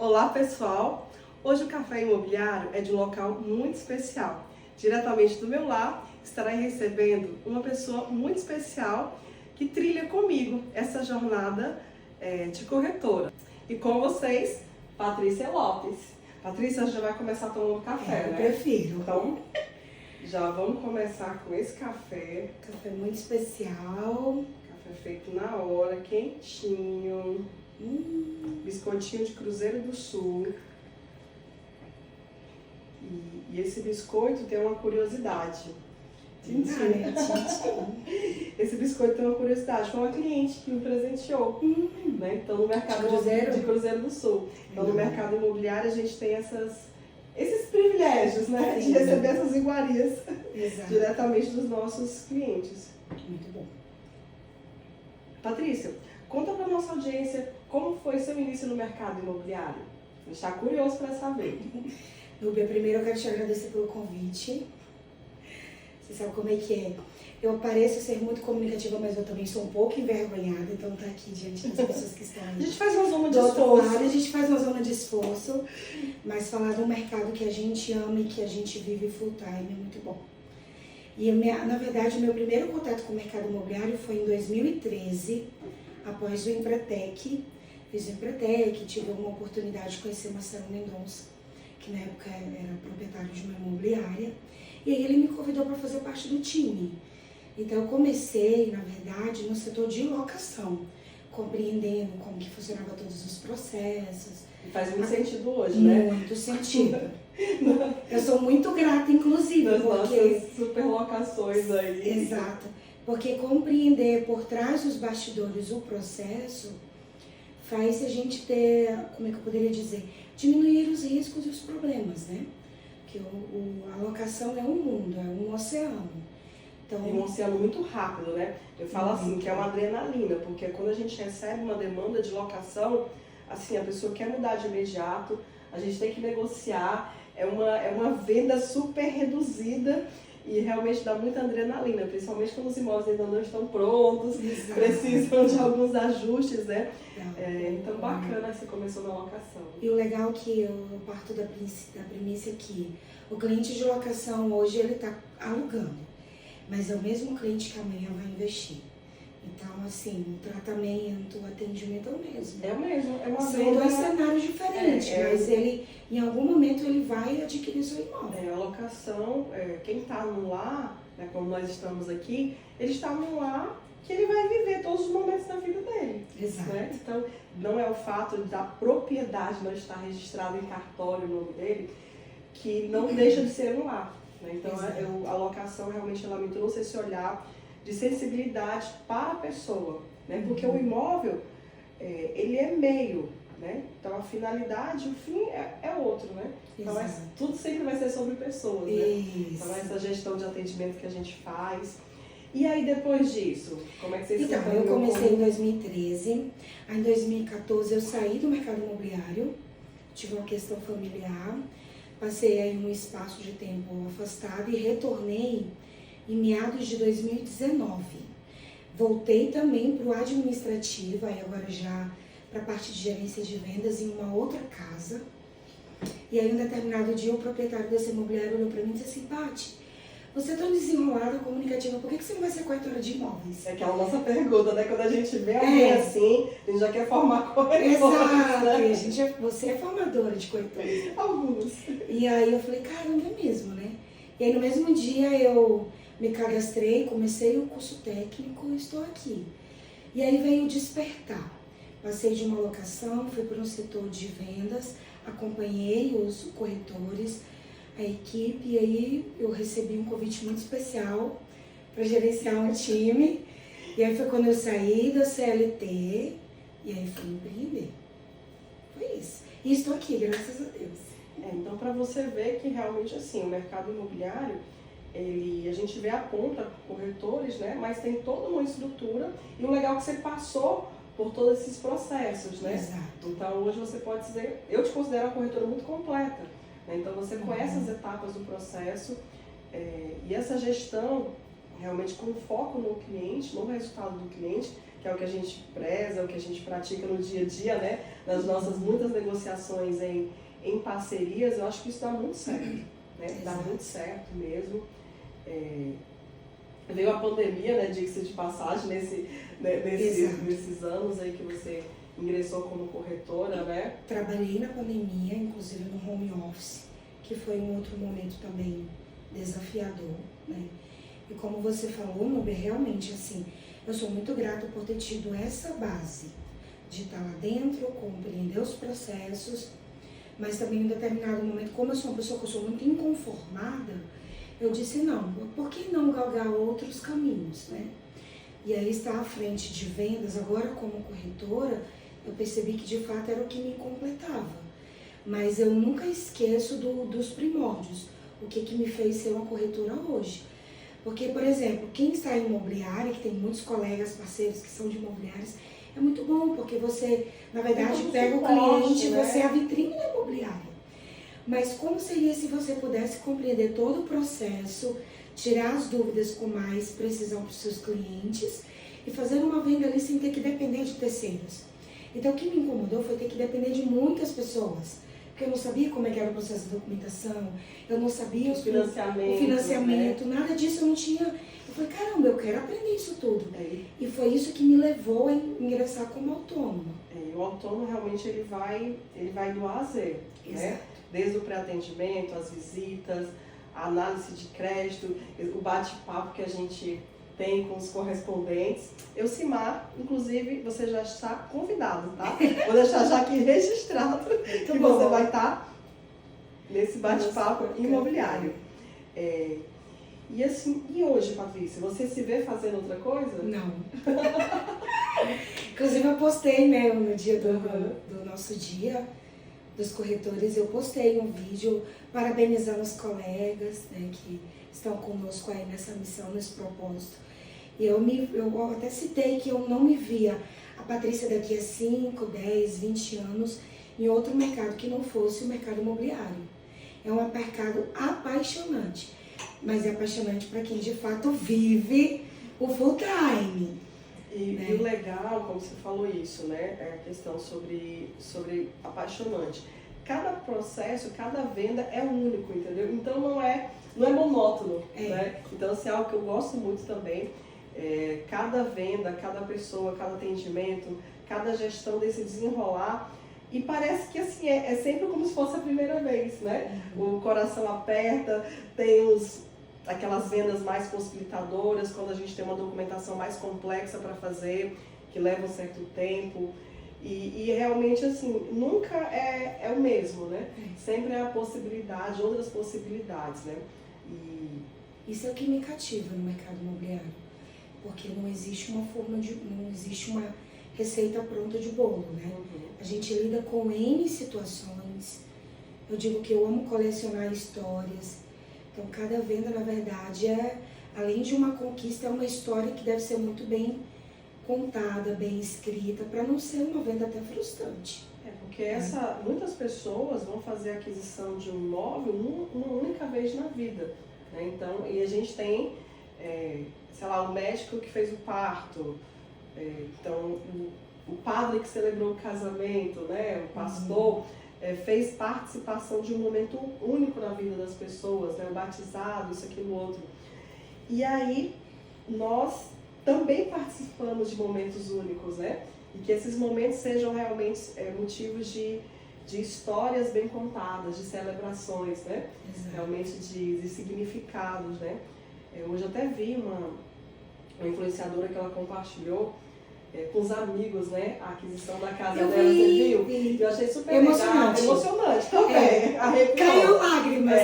Olá pessoal, hoje o Café Imobiliário é de um local muito especial. Diretamente do meu lar estarei recebendo uma pessoa muito especial que trilha comigo essa jornada de corretora. E com vocês, Patrícia Lopes. Patrícia já vai começar tomando café, né? Eu prefiro. Então, já vamos começar com esse café. Café muito especial. Café feito na hora, quentinho. Biscoitinho de Cruzeiro do Sul. E esse biscoito tem uma curiosidade. Esse biscoito tem uma curiosidade. Foi uma cliente que me presenteou. Né? Então, no mercado de Cruzeiro do Sul. Então, no mercado imobiliário, a gente tem esses privilégios, né? De receber essas iguarias diretamente dos nossos clientes. Muito bom. Patrícia, conta para nossa audiência como foi seu início no mercado imobiliário. A gente está curioso para saber. Nubia, primeiro eu quero te agradecer pelo convite. Você sabe como é que é. Eu pareço ser muito comunicativa, mas eu também sou um pouco envergonhada, então tá aqui diante das pessoas que estão aí. A gente faz uma zona de esforço. A gente faz uma zona de esforço, mas falar de um mercado que a gente ama e que a gente vive full time é muito bom. E na verdade, o meu primeiro contato com o mercado imobiliário foi em 2013, após o Empretec. Fiz o Empretec, tive uma oportunidade de conhecer o Marcelo Mendonça, que na época era proprietário de uma imobiliária, e aí ele me convidou para fazer parte do time. Então eu comecei, na verdade, no setor de locação, compreendendo como que funcionava todos os processos. E faz muito sentido hoje, né? Muito sentido. Eu sou muito grata, inclusive, das porque... nossas superlocações aí. Exato. Porque compreender por trás dos bastidores o processo faz a gente ter, como é que eu poderia dizer, diminuir os riscos e os problemas, né? Porque a locação é um mundo, é um oceano. Então, e um oceano muito rápido, né? Eu falo assim, que é uma adrenalina, porque quando a gente recebe uma demanda de locação, assim, a pessoa quer mudar de imediato, a gente tem que negociar, é uma venda super reduzida e realmente dá muita adrenalina, principalmente quando os imóveis ainda não estão prontos, precisam de alguns ajustes, né? Então, bacana que você começou na locação. E o legal é que eu parto da premissa que o cliente de locação hoje ele está alugando, mas é o mesmo cliente que amanhã vai investir. Então, assim, o tratamento, o atendimento é o mesmo. É o mesmo, é uma São dois cenários diferentes, mas ele, em algum momento, ele vai adquirir seu imóvel. A locação, quem está no lar, né, como nós estamos aqui, ele está no lar que ele vai viver todos os momentos da vida dele. Exato. Né? Então, não é o fato da propriedade não estar registrada em cartório o nome dele, que não deixa de ser um lar. Né? Então, a locação realmente ela me trouxe esse olhar de sensibilidade para a pessoa, né? Porque o imóvel, ele é meio, né? Então a finalidade, o fim é outro, né? Então tudo sempre vai ser sobre pessoas, né? Então essa gestão de atendimento que a gente faz. E aí depois disso, como é que vocês Então, eu comecei em 2013, aí em 2014 eu saí do mercado imobiliário, tive uma questão familiar, passei aí um espaço de tempo afastado e retornei em meados de 2019. Voltei também para o administrativo, aí agora já para a parte de gerência de vendas em uma outra casa. E aí, um determinado dia, o proprietário desse imobiliário olhou para mim e disse assim: Paty, você é tão desenrolada, comunicativa, por que você não vai ser corretora de imóveis? É aquela nossa pergunta, né? Quando a gente vê alguém assim, a gente já quer formar corretores. Exato, né? Você é formadora de corretores. Alguns. E aí eu falei, caramba, é mesmo, né? E aí no mesmo dia eu me cadastrei, comecei o curso técnico e estou aqui. E aí veio despertar. Passei de uma locação, fui para um setor de vendas, acompanhei os corretores, a equipe, e aí eu recebi um convite muito especial para gerenciar um time. E aí foi quando eu saí da CLT e aí fui empreender. Foi isso. E estou aqui, graças a Deus. Então, para você ver que realmente assim, o mercado imobiliário, a gente vê a ponta corretores, né? Mas tem toda uma estrutura e o legal é que você passou por todos esses processos, né? Exato. Então hoje você pode dizer, eu te considero uma corretora muito completa, né? Então você conhece as etapas do processo e essa gestão realmente com foco no cliente, no resultado do cliente, que é o que a gente preza, o que a gente pratica no dia a dia, né? Nas nossas muitas negociações em parcerias, eu acho que isso dá muito certo, né? Dá muito certo mesmo. Veio a pandemia, né, diga-se de passagem, nesses anos aí que você ingressou como corretora, né? Trabalhei na pandemia, inclusive no home office, que foi um outro momento também desafiador, né? E como você falou, Nubia, realmente assim, eu sou muito grata por ter tido essa base de estar lá dentro, compreender os processos, mas também em um determinado momento, como eu sou uma pessoa que eu sou muito inconformada, eu disse não, por que não galgar outros caminhos, né? E aí estar à frente de vendas, agora como corretora, eu percebi que de fato era o que me completava. Mas eu nunca esqueço dos primórdios, o que me fez ser uma corretora hoje. Porque, por exemplo, quem está em imobiliária, que tem muitos colegas, parceiros que são de imobiliárias, é muito bom, porque você, na verdade, pega o cliente, né? Você é a vitrine da imobiliária. Mas como seria se você pudesse compreender todo o processo, tirar as dúvidas com mais precisão para os seus clientes e fazer uma venda ali sem ter que depender de terceiros? Então, o que me incomodou foi ter que depender de muitas pessoas. Porque eu não sabia como é que era o processo de documentação, eu não sabia o financiamento, né? Nada disso eu não tinha. Eu falei, caramba, eu quero aprender isso tudo. E foi isso que me levou a ingressar como autônoma. O autônomo realmente ele vai do A a Z, né? Desde o pré-atendimento, as visitas, a análise de crédito, o bate-papo que a gente tem com os correspondentes. Cimar, inclusive, você já está convidado, tá? Vou deixar já aqui registrado que você vai estar nesse bate-papo imobiliário. E assim, e hoje, Patrícia, você se vê fazendo outra coisa? Não. Inclusive eu postei, né, no dia do nosso dia dos corretores, eu postei um vídeo parabenizando os colegas, né, que estão conosco aí nessa missão, nesse propósito. E eu até citei que eu não me via a Patrícia daqui a 5, 10, 20 anos em outro mercado que não fosse o mercado imobiliário. É um mercado apaixonante, mas é apaixonante para quem de fato vive o full time. E o legal, como você falou isso, né, é a questão sobre apaixonante. Cada processo, cada venda é único, entendeu? Então não é monótono, né? Então, assim, é algo que eu gosto muito também. Cada venda, cada pessoa, cada atendimento, cada gestão desse desenrolar. E parece que assim, é sempre como se fosse a primeira vez, né? O coração aperta, tem aquelas vendas mais possibilitadoras, quando a gente tem uma documentação mais complexa para fazer, que leva um certo tempo. E realmente, assim, nunca é o mesmo, né? Sempre há possibilidade, outras possibilidades, né? Isso é o que me cativa no mercado imobiliário, porque não existe não existe uma receita pronta de bolo, né? A gente lida com N situações. Eu digo que eu amo colecionar histórias. Então, cada venda, na verdade, além de uma conquista, é uma história que deve ser muito bem contada, bem escrita, para não ser uma venda até frustrante. Porque muitas pessoas vão fazer a aquisição de um imóvel uma única vez na vida, né? Então, e a gente tem, sei lá, o médico que fez o parto, então o padre que celebrou o casamento, né? O pastor fez participação de um momento único na vida das pessoas, né? O batizado, isso, aquilo, outro. E aí, nós também participamos de momentos únicos, né? E que esses momentos sejam realmente motivos de histórias bem contadas, de celebrações, né? Realmente de significados, né? Hoje até vi uma influenciadora que ela compartilhou com os amigos, né? A aquisição da casa dela, você viu? Eu achei super emocionante. Legal, emocionante também. Caiu lágrimas.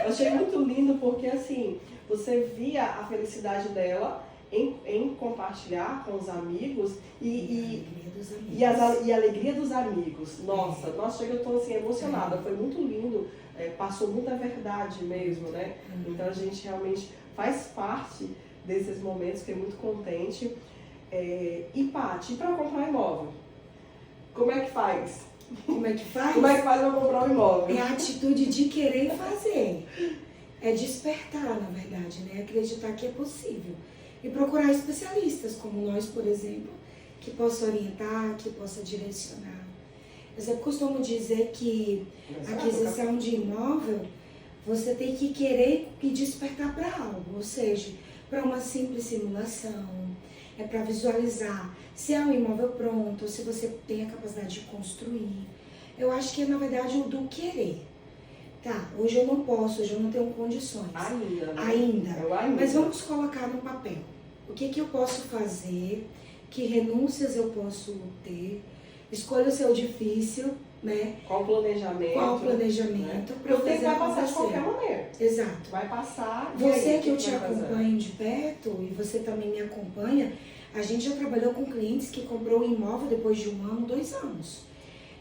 Eu achei muito lindo porque, assim, você via a felicidade dela em compartilhar com os amigos e a alegria dos amigos. Nossa, eu estou assim, emocionada, foi muito lindo, passou muita verdade mesmo, né? Então a gente realmente faz parte desses momentos, fiquei muito contente. E Paty, para comprar imóvel, como é que faz? Como é que faz? Como é que faz para comprar um imóvel? É a atitude de querer fazer. É despertar, na verdade, né? Acreditar que é possível. E procurar especialistas, como nós, por exemplo, que possa orientar, que possa direcionar. Eu sempre costumo dizer que a aquisição de imóvel, você tem que querer e despertar para algo, ou seja, para uma simples simulação, é para visualizar se é um imóvel pronto, se você tem a capacidade de construir. Eu acho que é, na verdade, o do querer. Tá, hoje eu não posso, hoje eu não tenho condições. Ainda, né? Ainda. Ainda. Mas vamos colocar no papel. O que eu posso fazer? Que renúncias eu posso ter? Escolha o seu difícil, né? Qual o planejamento? Qual o planejamento? Para o tempo vai passar de qualquer maneira. Exato. Vai passar. Você aí, que eu te acompanho de perto e você também me acompanha, a gente já trabalhou com clientes que comprou um imóvel depois de 1 ano, 2 anos.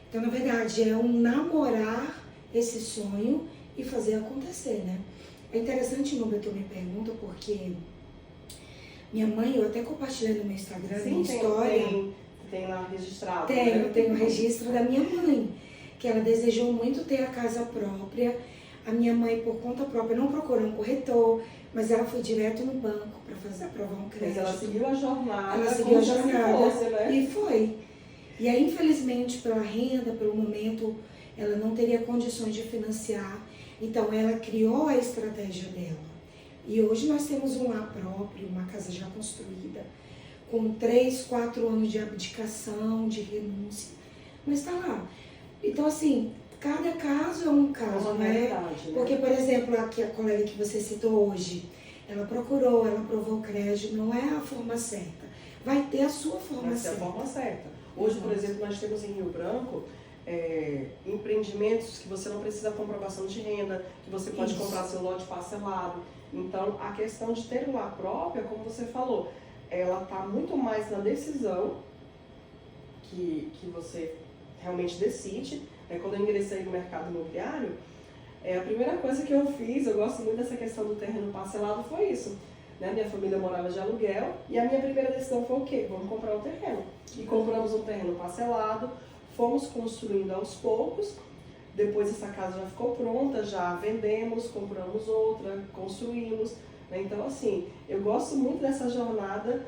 Então, na verdade, é um namorar esse sonho e fazer acontecer, né? É interessante, Nubia, tu me pergunta, porque minha mãe, eu até compartilhei no meu Instagram, minha história. Tem lá registrado. Tenho o registro da minha mãe, que ela desejou muito ter a casa própria. A minha mãe, por conta própria, não procurou um corretor, mas ela foi direto no banco para aprovar um crédito. Mas ela seguiu a jornada. Ela seguiu a jornada fosse, né? E foi. E aí, infelizmente, pela renda, pelo momento, ela não teria condições de financiar. Então, ela criou a estratégia dela. E hoje nós temos um lar próprio, uma casa já construída, com 3, 4 anos de abdicação, de renúncia. Mas está lá. Então, assim, cada caso é um caso, né? Porque, por exemplo, aqui a colega que você citou hoje, ela procurou, ela aprovou o crédito, não é a forma certa. Vai ter a sua forma certa. Vai ser a forma certa. Hoje, por exemplo, nós temos em Rio Branco empreendimentos que você não precisa de comprovação de renda, que você pode comprar seu lote parcelado. Então, a questão de ter um lar próprio, como você falou, ela está muito mais na decisão que você realmente decide. Quando eu ingressei no mercado imobiliário, a primeira coisa que eu fiz, eu gosto muito dessa questão do terreno parcelado, foi isso. Né? Minha família morava de aluguel e a minha primeira decisão foi o quê? Vamos comprar um terreno. E compramos um terreno parcelado, fomos construindo aos poucos. Depois essa casa já ficou pronta, já vendemos, compramos outra, construímos. Né? Então, assim, eu gosto muito dessa jornada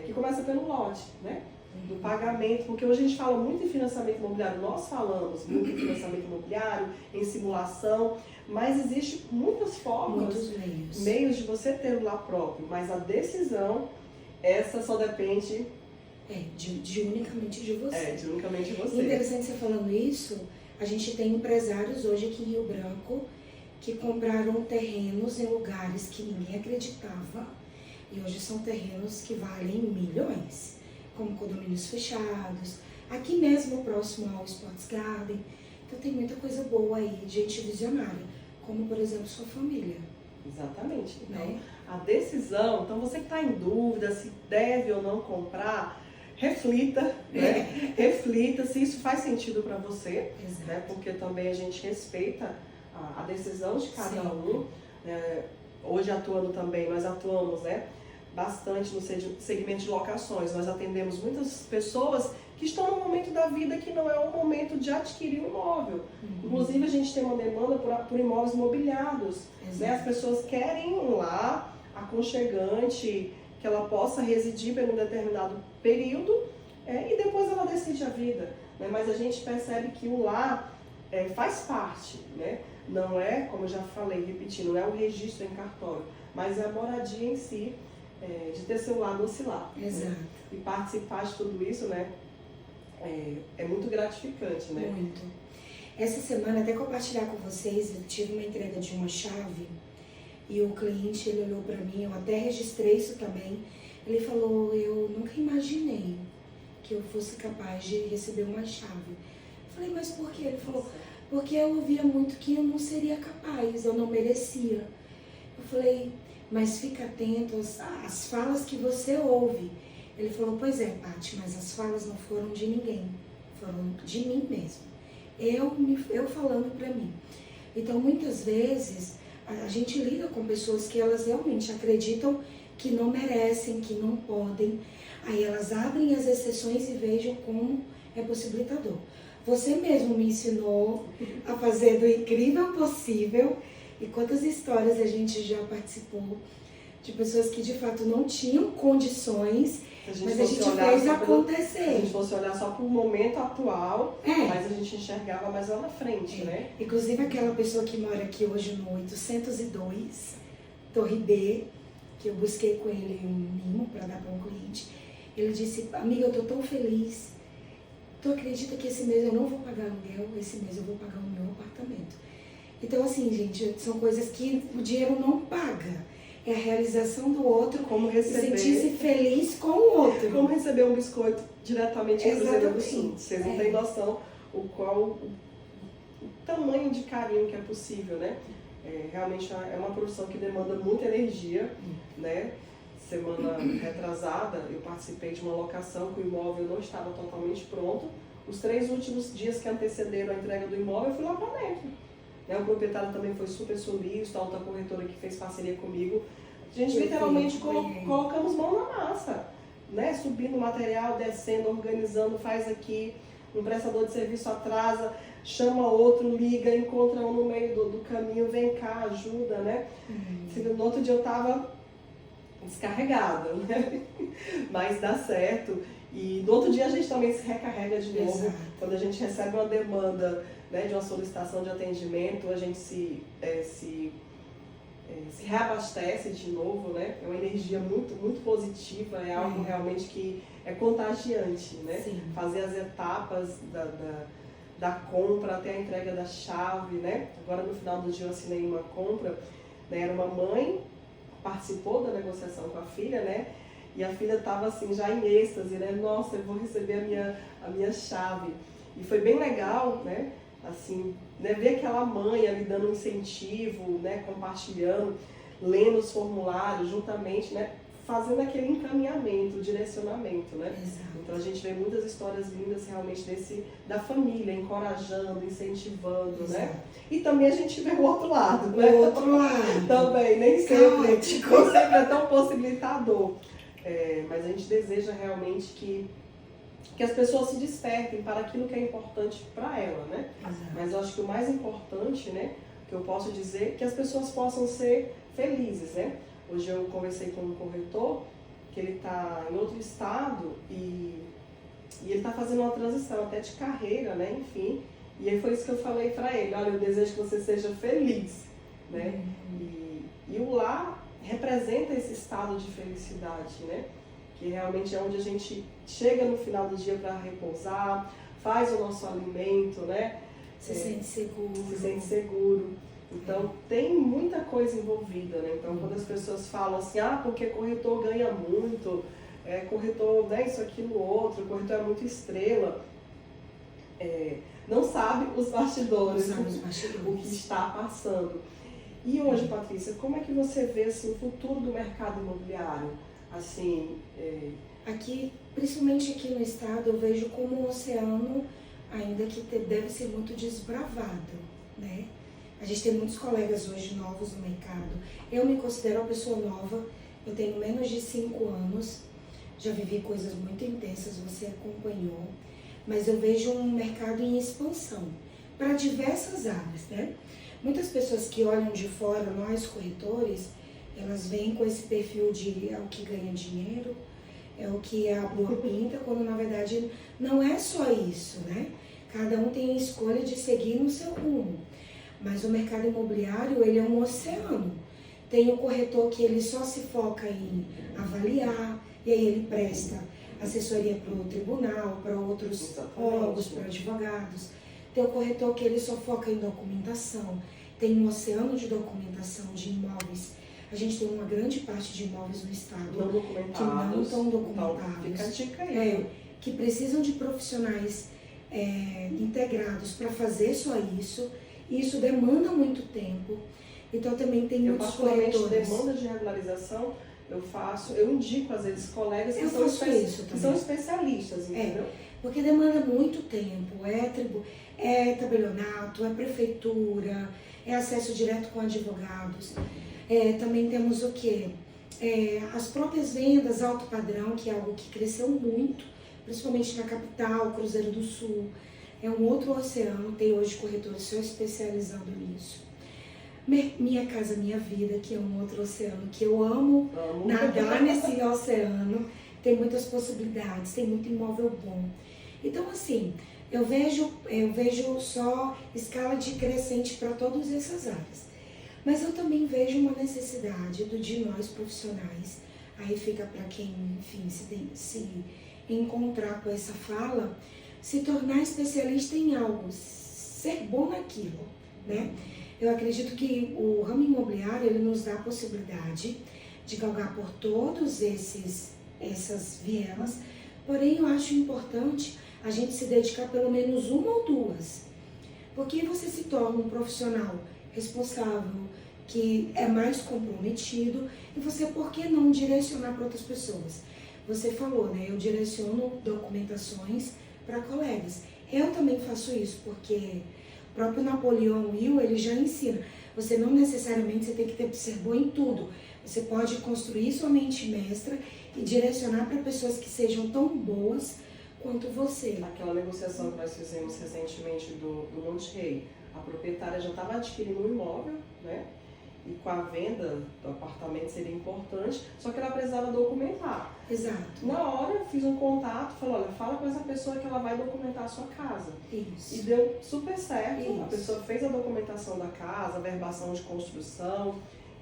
que começa pelo lote, né? Do pagamento, porque hoje a gente fala muito em financiamento imobiliário, nós falamos muito em financiamento imobiliário, em simulação, mas existe muitas formas, muitos meios de você ter o lar próprio, mas a decisão, essa só depende unicamente de você. De unicamente de você. Interessante você falando isso, a gente tem empresários hoje aqui em Rio Branco que compraram terrenos em lugares que ninguém acreditava e hoje são terrenos que valem milhões, como condomínios fechados, aqui mesmo próximo ao Sports Garden. Então tem muita coisa boa aí, gente visionária, como por exemplo sua família. Exatamente. Então, né? A decisão, então você que está em dúvida se deve ou não comprar, reflita, né? Reflita se isso faz sentido para você, né? Porque também a gente respeita a decisão de cada um. Né? Hoje atuando também, nós atuamos, né, bastante no segmento de locações. Nós atendemos muitas pessoas que estão num momento da vida que não é o momento de adquirir um imóvel. Inclusive, a gente tem uma demanda por imóveis mobiliados. Né? As pessoas querem um lar aconchegante, que ela possa residir por um determinado período e depois ela decide a vida. Né? Mas a gente percebe que o lar faz parte, né? Não é, como eu já falei, repetindo, não é o registro em cartório, mas é a moradia em si, de ter seu lar no lar. Exato. Né? E participar de tudo isso, né? É muito gratificante, né? Muito. Essa semana, até compartilhar com vocês, eu tive uma entrega de uma chave e o cliente, ele olhou para mim, eu até registrei isso também, ele falou, eu nunca imaginei que eu fosse capaz de receber uma chave. Eu falei, mas por quê? Ele falou, porque eu ouvia muito que eu não seria capaz, eu não merecia. Eu falei, mas fica atento às falas que você ouve. Ele falou, pois é, Paty, mas as falas não foram de ninguém, foram de mim mesmo. Eu falando pra mim. Então, muitas vezes, a gente lida com pessoas que elas realmente acreditam que não merecem, que não podem. Aí elas abrem as exceções e vejam como é possibilitador. Você mesmo me ensinou a fazer do incrível possível. E quantas histórias a gente já participou de pessoas que de fato não tinham condições Mas a gente fez acontecer. Se a gente fosse olhar só para o momento atual, mas a gente enxergava mais lá na frente, né? Inclusive aquela pessoa que mora aqui hoje no 802, Torre B, que eu busquei com ele um mimo para dar para um cliente, ele disse, amiga, eu tô tão feliz, tu acredita que esse mês eu não vou pagar aluguel, esse mês eu vou pagar o meu apartamento. Então assim, gente, são coisas que o dinheiro não paga. É a realização do outro, como receber, sentir-se feliz com o outro. Como receber um biscoito diretamente do Cruzeiro do Sul. Vocês não têm noção o tamanho de carinho que é possível, né? Realmente é uma profissão que demanda muita energia, né? Semana retrasada, eu participei de uma locação que o imóvel não estava totalmente pronto. Os 3 últimos dias que antecederam a entrega do imóvel, eu fui lá para dentro. O proprietário também foi super solícito, a outra corretora que fez parceria comigo. A gente literalmente colocamos mão na massa, né? Subindo material, descendo, organizando, faz aqui, um prestador de serviço atrasa, chama outro, liga, encontra um no meio do caminho, vem cá, ajuda, né? No outro dia eu estava descarregada, né? Mas dá certo. E no outro dia a gente também se recarrega de novo. Exato. Quando a gente recebe uma demanda, né, de uma solicitação de atendimento, a gente se reabastece de novo, né? É uma energia muito, muito positiva, é algo realmente que é contagiante, né? Sim. Fazer as etapas da compra até a entrega da chave, né? Agora no final do dia eu assinei uma compra, né? Era uma mãe, participou da negociação com a filha, né? E a filha estava assim, já em êxtase, né? Nossa, eu vou receber a minha chave. E foi bem legal, né? Assim, né? Ver aquela mãe ali dando um incentivo, né? Compartilhando, lendo os formulários juntamente, né? Fazendo aquele encaminhamento, direcionamento, né? Exato. Então a gente vê muitas histórias lindas realmente da família, encorajando, incentivando, Exato. Né? E também a gente vê o outro lado, né? O outro lado. Também, nem sempre é tão possibilitador. Mas a gente deseja realmente que as pessoas se despertem para aquilo que é importante para ela, né? Exato. Mas eu acho que o mais importante, né, que eu posso dizer, é que as pessoas possam ser felizes, né? Hoje eu conversei com um corretor que ele está em outro estado e ele está fazendo uma transição até de carreira, né? Enfim, e aí foi isso que eu falei para ele, olha, eu desejo que você seja feliz, né? E o lar representa esse estado de felicidade, né? Que realmente é onde a gente chega no final do dia para repousar, faz o nosso alimento, né? Se sente seguro. Se sente seguro. Então, tem muita coisa envolvida, né? Então, quando as pessoas falam assim, porque corretor ganha muito, corretor, né, isso, aquilo, outro, corretor é muito estrela, não sabe os bastidores, o que está passando. E hoje, Patrícia, como é que você vê assim, o futuro do mercado imobiliário? Assim, Aqui, principalmente aqui no estado, eu vejo como um oceano ainda que deve ser muito desbravado, né? A gente tem muitos colegas hoje novos no mercado. Eu me considero uma pessoa nova, eu tenho menos de 5 anos, já vivi coisas muito intensas, você acompanhou, mas eu vejo um mercado em expansão para diversas áreas, né? Muitas pessoas que olham de fora, nós corretores, elas vêm com esse perfil de é o que ganha dinheiro, é o que é a boa pinta, quando na verdade não é só isso, né? Cada um tem a escolha de seguir no seu rumo. Mas o mercado imobiliário, ele é um oceano. Tem o corretor que ele só se foca em avaliar, e aí ele presta assessoria para o tribunal, para outros órgãos, para advogados. Tem o corretor que ele só foca em documentação. Tem um oceano de documentação de imóveis. A gente tem uma grande parte de imóveis no estado que não estão documentados. Fica a dica aí. Que precisam de profissionais integrados para fazer só isso. E isso demanda muito tempo. Então também tem muitos corretores. Demanda de regularização, eu indico às vezes colegas que são especialistas, entendeu? Porque demanda muito tempo, é tabelionato, é prefeitura, é acesso direto com advogados. Também temos o quê? As próprias vendas alto padrão, que é algo que cresceu muito, principalmente na capital, Cruzeiro do Sul. É um outro oceano, tem hoje corretores só especializando nisso. Minha Casa Minha Vida, que é um outro oceano, que eu amo nadar nesse oceano. tem muitas possibilidades, tem muito imóvel bom. Então, assim, eu vejo só escala de crescente para todas essas áreas. Mas eu também vejo uma necessidade de nós profissionais, aí fica para quem, enfim, se encontrar com essa fala, se tornar especialista em algo, ser bom naquilo, né? Eu acredito que o ramo imobiliário, ele nos dá a possibilidade de galgar por todos essas vielas, porém eu acho importante a gente se dedicar pelo menos uma ou duas, porque você se torna um profissional responsável, que é mais comprometido, e você, por que não direcionar para outras pessoas? Você falou, né? Eu direciono documentações para colegas. Eu também faço isso, porque o próprio Napoleão Hill, ele já ensina. Você não necessariamente você tem que ser bom em tudo. Você pode construir sua mente mestra e direcionar para pessoas que sejam tão boas quanto você. Aquela negociação que nós fizemos recentemente do Monte Rei, a proprietária já estava adquirindo um imóvel, né? E com a venda do apartamento seria importante, só que ela precisava documentar. Exato. Na hora eu fiz um contato, falei, olha, fala com essa pessoa que ela vai documentar a sua casa. Isso. E deu super certo. Isso. A pessoa fez a documentação da casa, a verbação de construção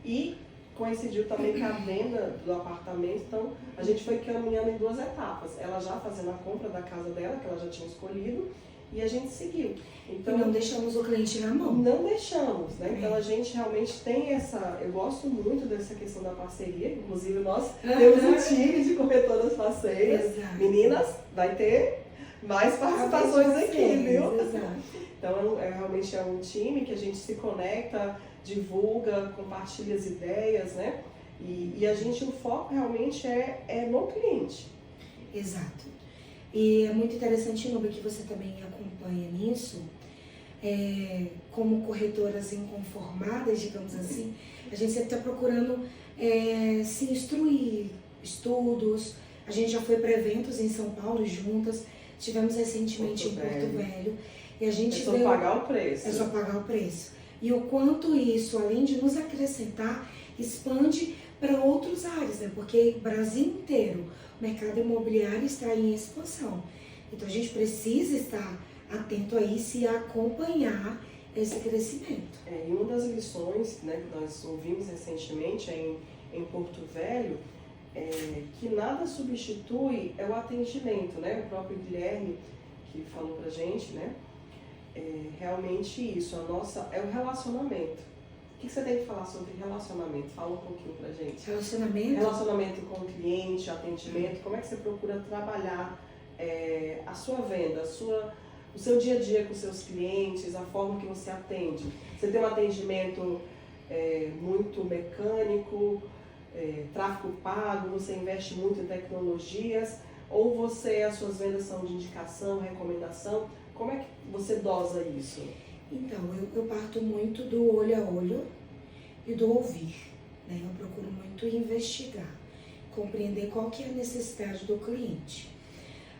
e coincidiu também com a venda do apartamento. Então a gente foi caminhando em 2 etapas. Ela já fazendo a compra da casa dela, que ela já tinha escolhido, e a gente seguiu. Então, e não deixamos o cliente na mão. Não deixamos, né? Então a gente realmente tem essa... Eu gosto muito dessa questão da parceria. Inclusive nós temos um time de corretoras parceiras. Exato. Meninas, vai ter mais participações aqui, viu? Exato. Então realmente é um time que a gente se conecta, divulga, compartilha as ideias, né? E o foco realmente é no cliente. Exato. E é muito interessante, Nubia, que você também acompanha nisso. Como corretoras inconformadas, digamos assim, a gente sempre está procurando se instruir, estudos. A gente já foi para eventos em São Paulo juntas, tivemos recentemente em Porto Velho. E a gente só pagar o preço. É só pagar o preço. E o quanto isso, além de nos acrescentar, expande para outras áreas, né? Porque o Brasil inteiro, o mercado imobiliário está em expansão. Então a gente precisa estar atento a isso e acompanhar esse crescimento. E uma das lições, né, que nós ouvimos recentemente em Porto Velho, que nada substitui o atendimento, né? O próprio Guilherme que falou pra gente, né? Realmente isso, é o relacionamento. O que você tem que falar sobre relacionamento? Fala um pouquinho pra gente. Relacionamento? Relacionamento com o cliente, atendimento, como é que você procura trabalhar a sua venda, o seu dia a dia com os seus clientes, a forma que você atende? Você tem um atendimento muito mecânico, tráfego pago, você investe muito em tecnologias, ou as suas vendas são de indicação, recomendação? Como é que você dosa isso? Então, eu parto muito do olho a olho e do ouvir, né? Eu procuro muito investigar, compreender qual que é a necessidade do cliente.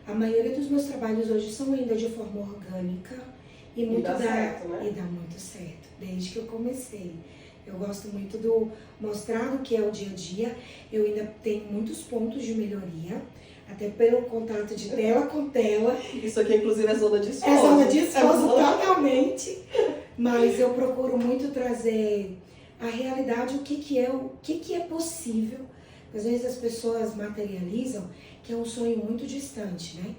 A maioria dos meus trabalhos hoje são ainda de forma orgânica e dá certo, né? E dá muito certo, desde que eu comecei. Eu gosto muito do mostrar o que é o dia a dia. Eu ainda tenho muitos pontos de melhoria, até pelo contato de tela com tela. Isso aqui, inclusive, é zona de esposo. É zona de esposo, totalmente. Mas eu procuro muito trazer a realidade, o que é possível. Às vezes as pessoas materializam que é um sonho muito distante, né?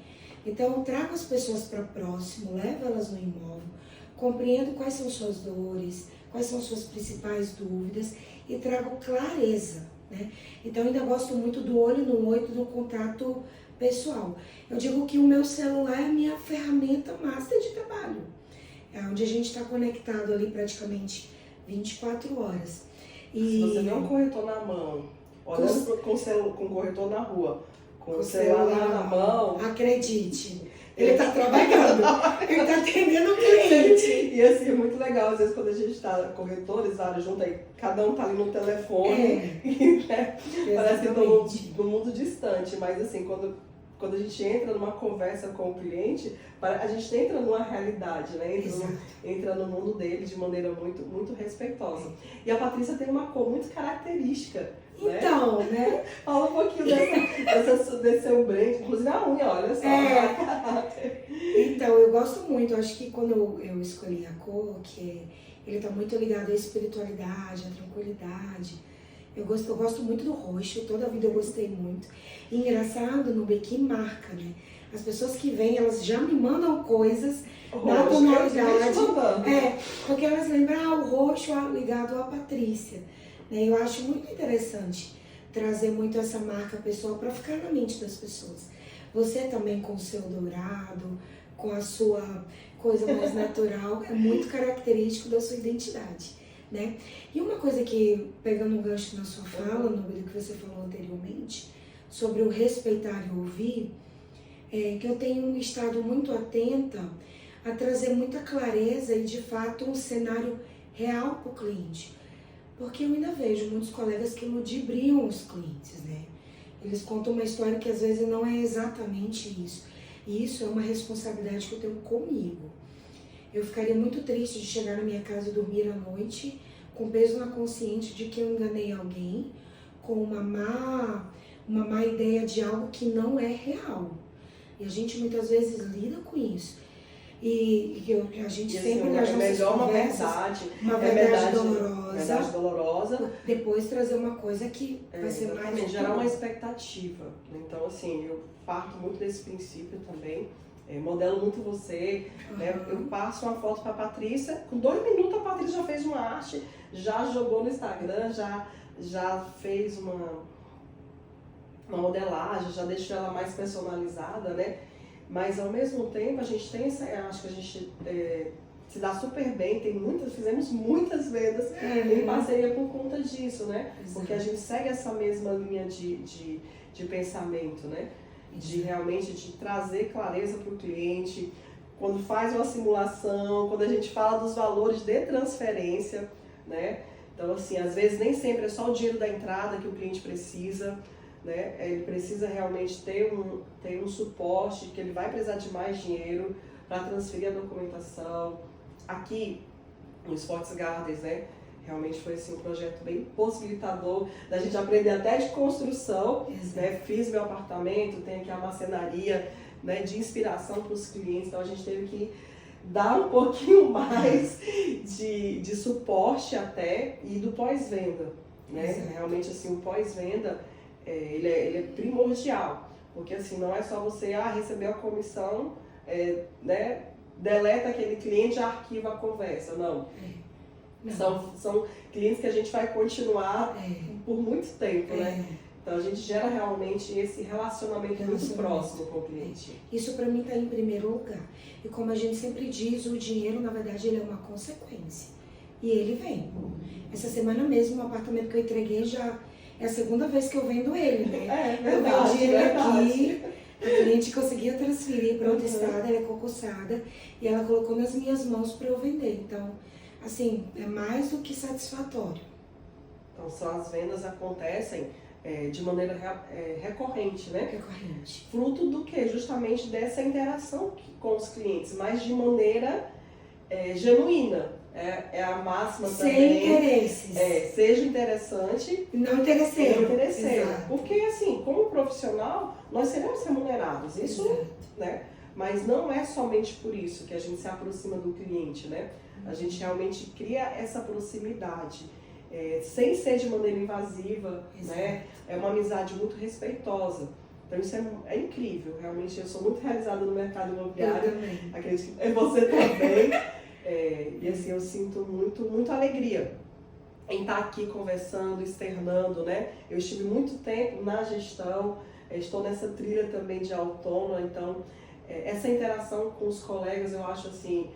Então eu trago as pessoas para próximo, levo elas no imóvel, compreendo quais são suas dores, quais são suas principais dúvidas e trago clareza, né? Então eu ainda gosto muito do olho no olho, do contato pessoal. Eu digo que o meu celular é a minha ferramenta master de trabalho. É onde a gente está conectado ali praticamente 24 horas. Se você vê um corretor na mão, olhando com o corretor na rua, com o celular na mão... Acredite, ele está trabalhando, ele está atendendo o cliente. E assim, é muito legal, às vezes quando a gente está corretores, junto aí, cada um está ali no telefone, né? Parece que no mundo distante, mas assim, quando a gente entra numa conversa com o cliente, a gente entra numa realidade, né? Entra no mundo dele de maneira muito, muito respeitosa. E a Patrícia tem uma cor muito característica Então, né? Fala um pouquinho desse seu brand, inclusive a unha, olha só. Então, eu gosto muito, eu acho que quando eu escolhi a cor, que ele tá muito ligado à espiritualidade, à tranquilidade. Eu gosto muito do roxo, toda a vida eu gostei muito. E engraçado, no que marca, né? As pessoas que vêm, elas já me mandam coisas na tonalidade. Porque elas lembram o roxo ligado à Patrícia. Né? Eu acho muito interessante trazer muito essa marca pessoal para ficar na mente das pessoas. Você também com o seu dourado, com a sua coisa mais natural, é muito característico da sua identidade. Né? E uma coisa que, pegando um gancho na sua fala, no que você falou anteriormente, sobre o respeitar e ouvir, é que eu tenho estado muito atenta a trazer muita clareza e, de fato, um cenário real para o cliente. Porque eu ainda vejo muitos colegas que ludibriam os clientes, né? Eles contam uma história que às vezes não é exatamente isso. E isso é uma responsabilidade que eu tenho comigo. Eu ficaria muito triste de chegar na minha casa e dormir à noite com peso na consciência de que eu enganei alguém com uma má ideia de algo que não é real. E a gente muitas vezes lida com isso. E a gente sempre nas nossas conversas, uma verdade dolorosa, depois trazer uma coisa que vai ser mais... Gerar uma expectativa. Então, assim, eu parto muito desse princípio também. Modelo muito você, né? Eu passo uma foto para a Patrícia, com 2 minutos a Patrícia já fez uma arte, já jogou no Instagram, já fez uma modelagem, já deixou ela mais personalizada, né? Mas ao mesmo tempo a gente tem acho que a gente se dá super bem, fizemos muitas vendas em parceria por conta disso, né? Porque a gente segue essa mesma linha de pensamento, né? De realmente de trazer clareza para o cliente, quando faz uma simulação, quando a gente fala dos valores de transferência, né? Então, assim, às vezes nem sempre é só o dinheiro da entrada que o cliente precisa, né? Ele precisa realmente ter um suporte, que ele vai precisar de mais dinheiro para transferir a documentação. Aqui, no Sports Gardens, né? Realmente foi assim, um projeto bem possibilitador da gente aprender até de construção, né? Fiz meu apartamento, tenho aqui a marcenaria, né? De inspiração para os clientes, então a gente teve que dar um pouquinho mais de suporte até e do pós-venda, né? Realmente assim, o pós-venda ele é primordial, porque assim, não é só você receber a comissão, né? Deleta aquele cliente e arquiva a conversa, não. São clientes que a gente vai continuar por muito tempo, né? Então a gente gera realmente esse relacionamento muito próximo com o cliente. Isso para mim está em primeiro lugar. E como a gente sempre diz, o dinheiro na verdade ele é uma consequência. E ele vem. Essa semana mesmo, o apartamento que eu entreguei já é a segunda vez que eu vendo ele, né? Eu vendi ele aqui, a cliente conseguia transferir para outra estado, ela é concursada, e ela colocou nas minhas mãos para eu vender. Então, assim, é mais do que satisfatório. Então, só as vendas acontecem de maneira recorrente, né? Recorrente. Fruto do quê? Justamente dessa interação com os clientes, mas de maneira genuína. É a máxima sem também. Sem interesses. Seja interessante. Não interesseiro. Porque, assim, como profissional, nós seremos remunerados. Isso, né? Mas não é somente por isso que a gente se aproxima do cliente, né? A gente realmente cria essa proximidade, sem ser de maneira invasiva, né? É uma amizade muito respeitosa. Então isso é incrível, realmente eu sou muito realizada no mercado imobiliário. Acredito que você também. E assim, eu sinto muito alegria em estar aqui conversando, externando, né? Eu estive muito tempo na gestão, estou nessa trilha também de autônoma, então essa interação com os colegas eu acho assim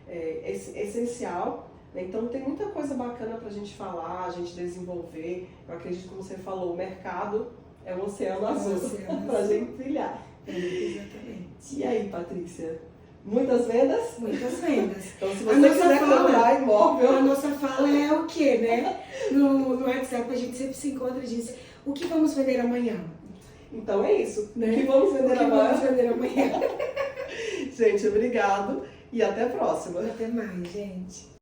essencial. Então tem muita coisa bacana para a gente falar, a gente desenvolver. Eu acredito, como você falou, o mercado é um oceano azul para a gente trilhar. Exatamente. E aí, Patrícia? Muitas vendas? Muitas vendas. Então, se você quiser comprar imóvel... A nossa fala é o quê, né? No WhatsApp a gente sempre se encontra e diz: o que vamos vender amanhã? Então é isso. Né? O que vamos vender amanhã? Gente, obrigado e até a próxima. Até mais, gente.